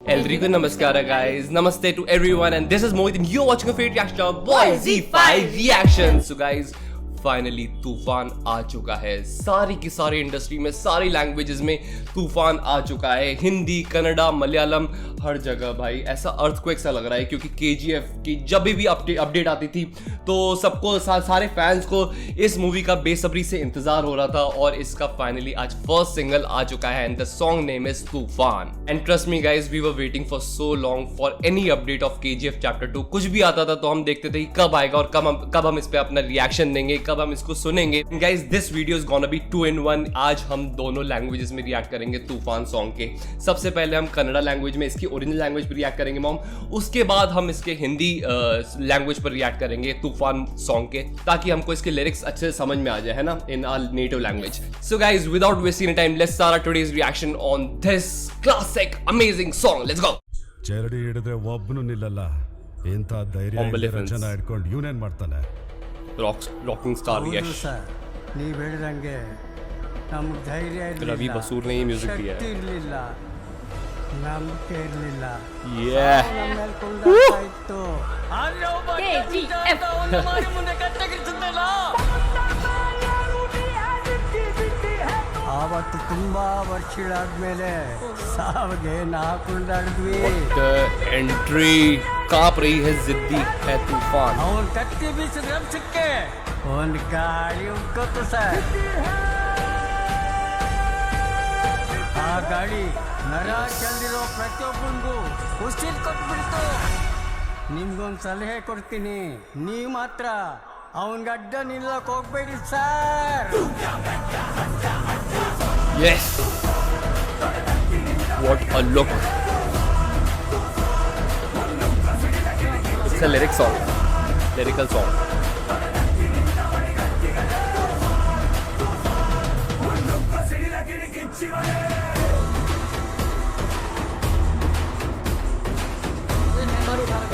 Eldrico Namaskara guys, Namaste to everyone and this is Mohit and you're watching a favorite reaction of Boy Z5 Reactions. So guys, finally तूफान आ चुका है। सारी की सारी industry में सारी लैंग्वेजेस में तूफान आ चुका है। हिंदी, कन्नड़ा, मलयालम, हर जगह भाई ऐसा अर्थक्वेक सा लग रहा है क्योंकि केजीएफ की जब भी अपडेट आती थी तो सबको सारे फैंस को इस मूवी का बेसब्री से इंतजार हो रहा था और इसका फाइनली आज फर्स्ट सिंगल आ चुका है and the song name is Toofan. And trust me guys, we were waiting for so long for any update of KGF chapter 2। कुछ भी आता था तो हम देखते थे कब आएगा और कब हम इस पे अपना रिएक्शन देंगे, कब हम इसको सुनेंगे। Guys this video is gonna be 2 in 1। आज हम दोनों लैंग्वेजेस में रिएक्ट करेंगे तूफान सॉन्ग के। सबसे पहले हम कन्नड़ा लैंग्वेज में इसकी ओरिजिनल लैंग्वेज पर रिएक्ट करेंगे मॉम, उसके बाद हम इसके हिंदी लैंग्वेज पर रिएक्ट करेंगे तूफान सॉन्ग के, ताकि हमको इसके लिरिक्स अच्छे से समझ में आ जाए, है ना, in our native language. So guys without wasting time let's start today's reaction on this classic amazing song. Let's go. ಚರಡಿ ಹಿಡಿದ್ರೆ ಒಬ್ಬನು ನಿಲ್ಲಲ್ಲ, ಇಂಥ ಧೈರ್ಯ ಜನ ಹಿಡ್ಕೊಂಡು ಯೂನೇನ್ ಮಾಡ್ತಾನೆ। रॉकिंग स्टार यश ನೀವು ಹೇಳಿದಂಗೆ ನಮಗೆ ಧೈರ್ಯ ಇರಲಿಲ್ಲ, रवि बसूर ने ये म्यूजिक दिया है, ಇರಲಿಲ್ಲ, ನಂಬಿಕೆ ಇರಲಿಲ್ಲ, yeah ಇತ್ತು ಆವತ್ತು ತುಂಬಾ ವರ್ಷಗಳಾದ್ಮೇಲೆ ಸಾವಿಗೆ ನಾಕೊಂಡಾಡಿದ್ವಿ। एंट्री कांप रही है, जिद्दी है तूफान। ಅವನ್ ಕತ್ತಿ ಬೀಸಿದ ರಭಸಕ್ಕೆ ಒಂದು ಗಾಳಿ ಉಟ್ಕೋತು ಸರ್। ಆ ಗಾಳಿ ನರ ಚೆಂದಿರೋ ಪ್ರತಿಯೊಬ್ಬನಿಗೂ ಉಸಿರು ಕೊಟ್ಬಿಡ್ತು। ನಿಮ್ಗೊಂದು ಸಲಹೆ ಕೊಡ್ತೀನಿ, ನೀವು ಮಾತ್ರ ಅವನ್ಗೆ ಅಡ್ಡ ನಿಲ್ಲಕ್ಕೆ ಹೋಗ್ಬೇಡಿ sir. Yes, what a look. It's a lyrical song.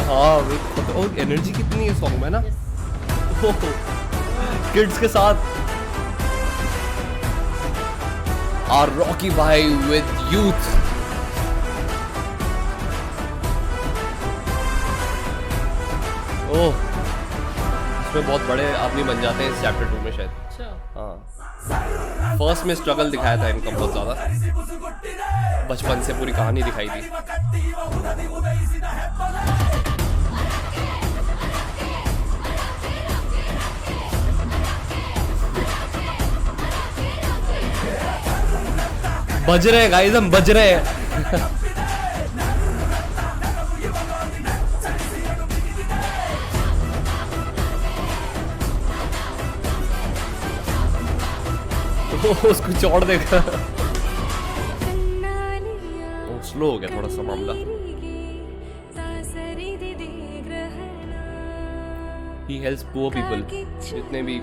हाँ, और एनर्जी कितनी है सॉन्ग में ना, किड्स के साथ our rocky vibe with youth. ओह, इसमें बहुत बड़े आदमी बन जाते हैं इस चैप्टर 2 में शायद। हाँ, फर्स्ट में स्ट्रगल दिखाया था इनका बहुत ज्यादा, बचपन से पूरी कहानी दिखाई थी। बज रहे हैं गाइस, हम बज रहे हैं। उसको चौड़ देखा, स्लो हो गया थोड़ा सा मामला। He helps poor people, जितने भी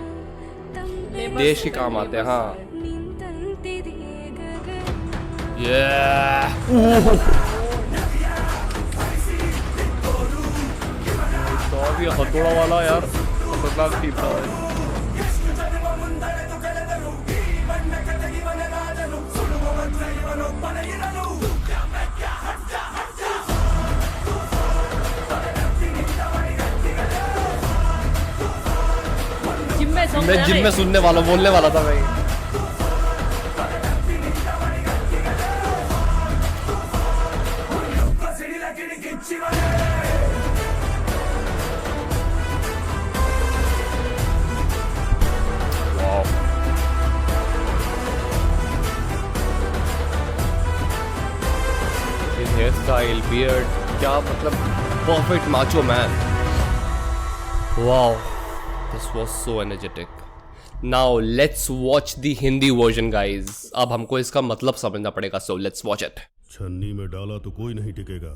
देश के काम आते हैं। हाँ, हथौड़ा वाला यार खतरनाक टीम था। मैं जिम में सुनने वाला बोलने वाला था भाई। हेयर स्टाइल, बियर्ड, क्या मतलब perfect macho man. Wow, this was so energetic. Now let's watch the Hindi version guys. अब हमको इसका मतलब समझना पड़ेगा, सो लेट्स वॉच इट। छन्नी में डाला तो कोई नहीं टिकेगा,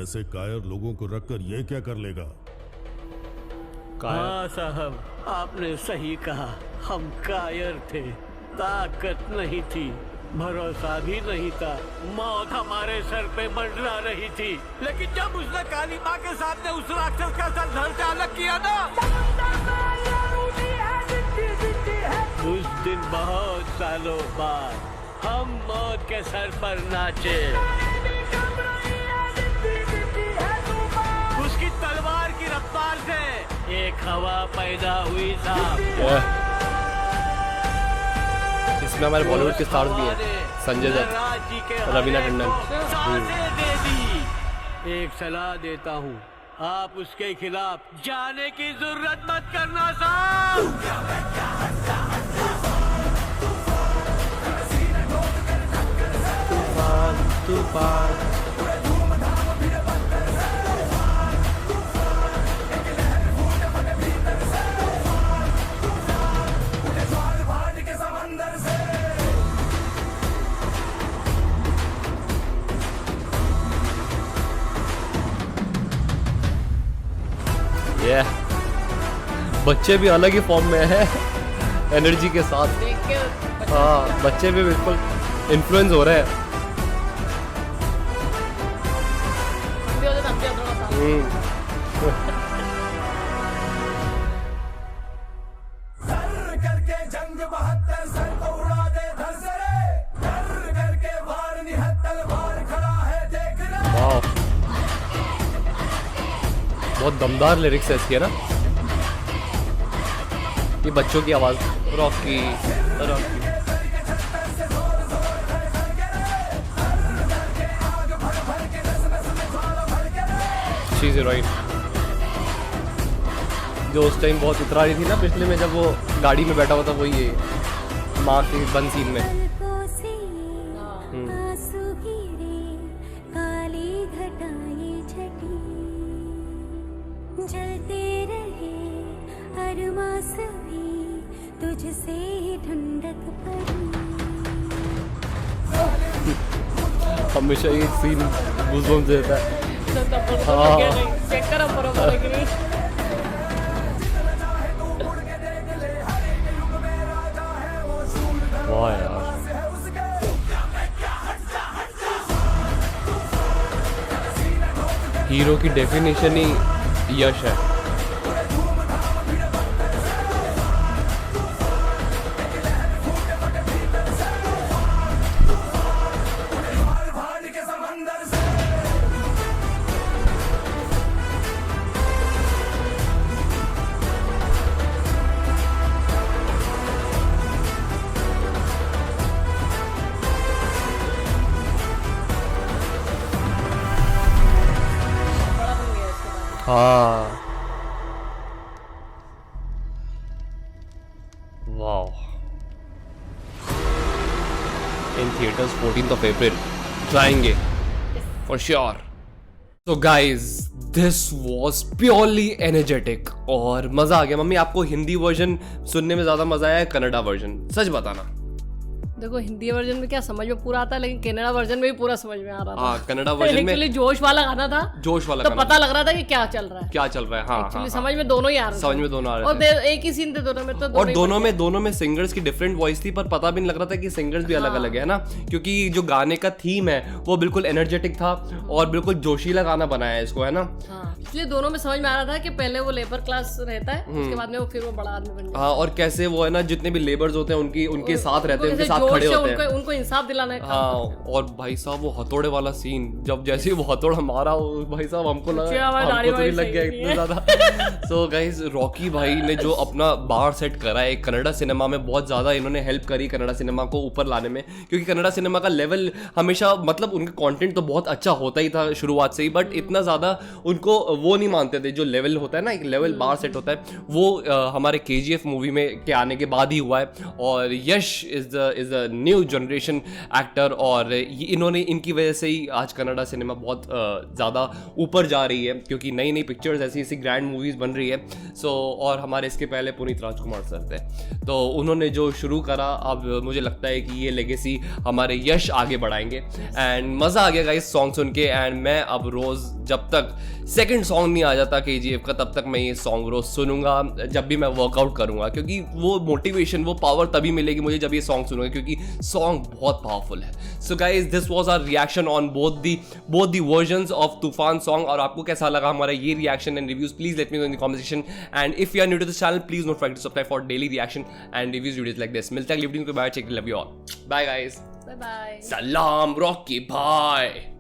ऐसे कायर लोगों को रखकर ये क्या कर लेगा। हाँ साहब, आपने सही कहा, हम कायर थे, ताकत नहीं थी, भरोसा भी नहीं था, मौत हमारे सर पे मंडरा रही थी। लेकिन जब उसने काली माँ के सामने उस राक्षस का सर धड़ से अलग किया ना, उस दिन बहुत सालों बाद हम मौत के सर पर नाचे। पैदा हुई साहब। इसमें हमारे बॉलीवुड के स्टार्स भी हैं, संजय दत्त, रवीना टंडन। दे दी। एक सलाह देता हूँ, आप उसके खिलाफ जाने की जरूरत मत करना साहब। तूफान बच्चे भी अलग ही फॉर्म में है, एनर्जी के साथ। हाँ, बच्चे भी बिल्कुल इन्फ्लुएंस हो रहे हैं। करके जंग 72 सर को उड़ा दे धर से रे, करके वार निहत्तल वार खड़ा है देख रे। वाह, बहुत दमदार लिरिक्स है इसके ना। ये बच्चों की आवाज, Rocky Rocky. She is right. जो उस टाइम बहुत उतरा रही थी ना पिछले में, जब वो गाड़ी में बैठा हुआ था, वही है माँ के बंद सीन में। तुझसे ठंडक पड़ी। हमेशा ये सीन गूज़बम्स देता है। हाँ। वाह यार, हीरो की डेफिनेशन ही यश है। हाँ, वाह। In theatres 14th of April जाएंगे फॉर श्योर। तो guys, this was purely energetic और मजा आ गया। मम्मी, आपको हिंदी वर्जन सुनने में ज्यादा मजा आया है कन्नड़ा वर्जन? सच बताना। देखो, हिंदी वर्जन में क्या समझ में पूरा आता है, लेकिन कन्नड़ा वर्जन में भी पूरा समझ में आ रहा था। हाँ, कन्नड़ा वर्जन में एक्चुअली जोश वाला गाना था, जोश वाला तो गाना पता लग रहा था कि क्या चल रहा है, क्या चल रहा है। हाँ, एक्चुअली हाँ, समझ में दोनों ही आ रहे थे। समझ में दोनों आ रहे और थे। एक ही सीन थे दोनों में, तो और दोनों में सिंगर्स की डिफरेंट वॉइस थी, पर पता भी नहीं लग रहा था कि सिंगर्स भी अलग अलग है ना, क्योंकि जो गाने का थीम है वो बिल्कुल एनर्जेटिक था और बिल्कुल जोशीला गाना बनाया है इसको, है ना। इसलिए दोनों में समझ में आ रहा था कि पहले वो लेबर क्लास रहता है, उसके बाद में वो फिर वो बड़ा आदमी बन जाता है। हाँ, और कैसे वो है ना, जितने भी लेबर्स होते हैं उनके साथ रहते हैं, उनके साथ खड़े होते हैं, उनको इंसाफ दिलाना है। हाँ, और भाई साहब वो हथौड़े वाला सीन, जब जैसे वो हथौड़ा मारा, भाई साहब हमको लगा, हमको तो नहीं लग गया इतना ज्यादा। सो गाइस, रॉकी भाई ने जो अपना बार सेट करा है कन्नड़ा सिनेमा में, बहुत ज्यादा इन्होंने हेल्प करी कन्नड़ा सिनेमा को ऊपर लाने में, क्योंकि कन्नड़ा सिनेमा का लेवल हमेशा, मतलब उनका कंटेंट तो बहुत अच्छा होता ही था शुरुआत से ही, बट इतना ज्यादा उनको वो नहीं मानते थे। जो लेवल होता है ना, एक लेवल बार सेट होता है, वो हमारे KGF मूवी में के आने के बाद ही हुआ है। और Yash is the new generation actor, और इन्होंने, इनकी वजह से ही आज कन्नड़ा सिनेमा बहुत ज़्यादा ऊपर जा रही है, क्योंकि नई नई पिक्चर्स ऐसी ग्रैंड मूवीज़ बन रही है। सो और हमारे इसके पहले पुनीत राजकुमार सर थे, तो उन्होंने जो शुरू करा, अब मुझे लगता है कि ये लेगेसी हमारे यश आगे बढ़ाएंगे। एंड मज़ा आ गया गाइस सॉन्ग सुन के। एंड मैं अब रोज़, जब तक सेकंड सॉन्ग नहीं आ जाता KGF का, तब तक मैं ये सॉन्ग रोज़ सुनूंगा जब भी मैं वर्कआउट करूंगा, क्योंकि वो मोटिवेशन, वो पावर तभी मिलेगी मुझे जब ये सॉन्ग सुनूंगा, क्योंकि सॉन्ग बहुत पावरफुल है। So guys, this was our reaction on both the versions of Toofan song. और आपको कैसा लगा हमारा ये reaction and reviews? Please let me know in the comment section. And if you are new to this channel, please don't forget to subscribe for daily reaction and reviews videos like this. मिलते हैं अगली video में। Bye, take care, love you all, bye guys, bye bye. सलाम Rocky भाई।